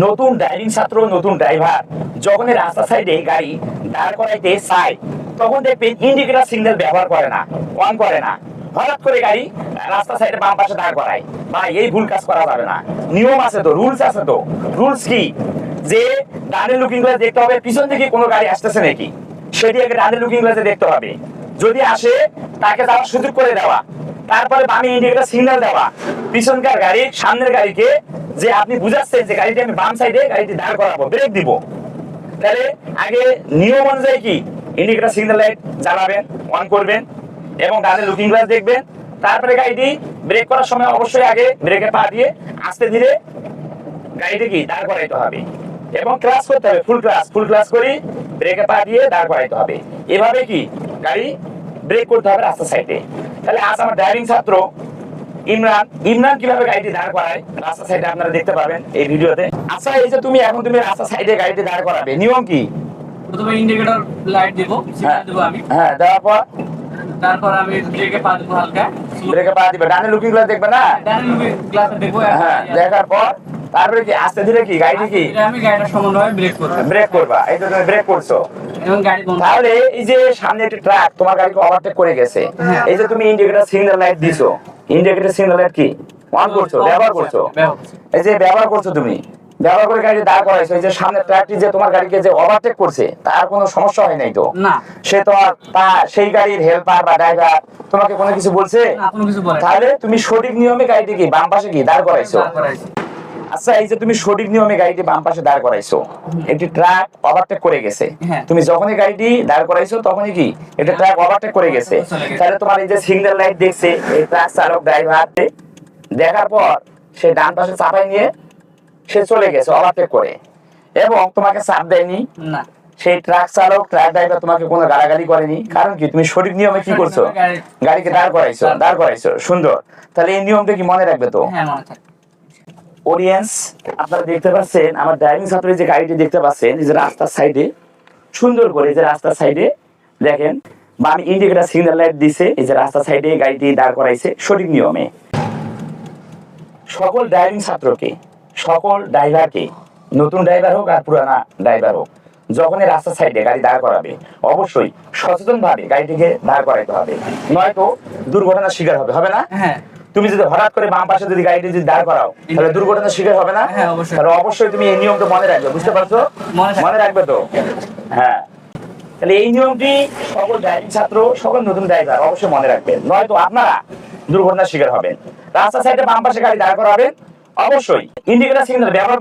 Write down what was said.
নতুন ড্রাইভিং ছাত্র, নতুন ড্রাইভার যখন এই রাস্তা সাইডে গাড়ি দাঁড় করাইতে চায় তখন দেখবেন ইন্ডিকেটর সিগন্যাল ব্যবহার করে না, অন করে না। হঠাৎ করে গাড়ি রাস্তা সাইডে বাম পাশে দাঁড় করায়। ভাই এই ভুল কাজ করা যাবে না। নিয়ম আছে তো, রুলস আছে তো। রুলস কি? যে ডানে লুকিং গ্লাস দেখতে হবে পিছন থেকে কোনো গাড়ি আসতেছে নাকি, সেটি আগে ডানে লুকিং গ্লাসে দেখতে হবে। যদি আসে তাকে যাওয়ার সুযোগ করে দেওয়া, তারপরে বামে ইন্ডিকেটর সিগন্যাল দেওয়া। পিছনকার গাড়ি সামনের গাড়িকে যে আপনি বুঝাচ্ছেন যে গাড়িটি আমি বাম সাইডে গাড়িটি দাঁড় করাবো, ব্রেক দিব, তাহলে আগে নিয়ম অনুযায়ী কি ইন্ডিকেটর সিগন্যাল লাইট জ্বালাবেন, অন করবেন এবং ডানে লুকিং গ্লাস দেখবেন। তারপরে গাড়িটি ব্রেক করার সময় অবশ্যই আগে ব্রেকে পা দিয়ে আস্তে ধীরে গাড়িটি কি দাঁড় করাইতে হবে এবং ক্লাস করতে হবে, ফুল ক্লাস করি ব্রেকে পা দিয়ে দাঁড় করাইতে হবে। এভাবে কি গাড়ি ব্রেক করতে হবে রাস্তা সাইডে। তাহলে আজ আমার ড্রাইভিং ছাত্র ইমরান কিভাবে গাড়িটি দাঁড় করায় রাস্তা সাইডে আপনারা দেখতে পাবেন এই ভিডিওতে। আচ্ছা, এই যে তুমি রাস্তা সাইডে গাড়িটি দাঁড় করাবে, নিয়ম কি? প্রথমে ইন্ডিকেটর লাইট দেব, সিগন্যাল দেব আমি। হ্যাঁ, দেওয়ার পর তারপর আমি ব্রেকে পা দেব হালকা, ব্রেকে পা দিবে, ডানে লুকিং গ্লাস দেখবে না? ডানে লুকিং গ্লাসে দেখবো। হ্যাঁ, দেখার পর তারপরে কি আস্তে ধীরে কি গাড়িটি কি আমি গাড়িটা সমানভাবে ব্রেক করব, ব্রেক করবা। এই তো তুমি ব্রেক করছো এবং গাড়ি বন্ধ। তাহলে এই যে সামনে একটা ট্রাক তোমার গাড়িকে ওভারটেক করে গেছে, এই যে তুমি ইন্ডিকেটর সিগন্যাল লাইট দিছো, ইন্ডিকেটর সিগন্যাল লাইট কি অন করছো, ব্যবহার করছো, এই যে ব্যবহার করছো তুমি, ব্যবহার করে গাড়ি দাঁড় করাইছো। এই যে সামনে ট্রাকটি যে তোমার গাড়িকে যে ওভারটেক করছে তার কোনো সমস্যা হয় নাই তো? না। সে তোমার সেই গাড়ির হেল্পার বা ড্রাইভার তোমাকে কোনো কিছু বলছে? না, কোনো কিছু বলে না। তাহলে তুমি সঠিক নিয়মে গাড়িটি কি বাম পাশে কি দাঁড় করাইছো। আচ্ছা, এই যে তুমি সঠিক নিয়মে গাড়িটি বাম পাশে দাঁড় করাইছো, একটি ট্রাক ওভারটেক করে গেছে, তুমি যখনই গাড়িটি দাঁড় করাইছো তখনই কি একটা ট্রাক ওভারটেক করে গেছে। তাহলে তোমার এই যে সিগন্যাল লাইট দেখছে এই ট্রাক চালক ড্রাইভার, দেখার পর সে ডান পাশে চাপাই নিয়ে সে চলে গেছে ওভারটেক করে এবং তোমাকে চাপ দেয়নি। না, সেই ট্রাক চালক ট্রাক ড্রাইভার তোমাকে কোনো গালাগালি করেনি, কারণ কি তুমি সঠিক নিয়মে কি করছো, গাড়িকে দাঁড় করাইছো। সুন্দর। তাহলে এই নিয়মটা কি মনে রাখবে তো? হ্যাঁ, মনে থাকে। অডিয়েন্স, আপনারা দেখতে পাচ্ছেন আমার ড্রাইভিং ছাত্রের যে গাড়িটি দেখতে পাচ্ছেন, এই যে রাস্তার সাইডে সুন্দর করে যে রাস্তার সাইডে দেখেন বাম ইন্ডিকেটর সিগন্যাল লাইট দিছে, এই যে রাস্তার সাইডে গাড়িটি দাঁড় করাইছে সঠিক নিয়মে। সকল ড্রাইভিং ছাত্রকে, সকল ড্রাইভারকে, নতুন ড্রাইভার হোক আর পুরানা ড্রাইভার হোক, যখন এই রাস্তার সাইডে গাড়ি দাঁড় করাবে অবশ্যই সচেতন ভাবে গাড়িটিকে দাঁড় করাইতে হবে, নয়তো দুর্ঘটনার শিকার হবে না? হ্যাঁ। তুমি যদি হঠাৎ করে বাম পাশে যদি গাড়িটি যদি দাঁড় করাও তাহলে দুর্ঘটনার শিকার হবে না? হ্যাঁ, অবশ্যই। তাহলে অবশ্যই তুমি এই নিয়মটা মনে রাখবে, বুঝতে পারছো? মনে রাখবে তো? হ্যাঁ। তাহলে এই নিয়মটি সকল ড্রাইভিং ছাত্র, সকল নতুন ড্রাইভার অবশ্যই মনে রাখবেন, নয়তো আপনারা দুর্ঘটনার শিকার হবেন। রাস্তা সাইডে বাম পাশে গাড়ি দাঁড় করাবেন, অবশ্যই ইন্ডিকেটর সিগন্যাল ব্যবহার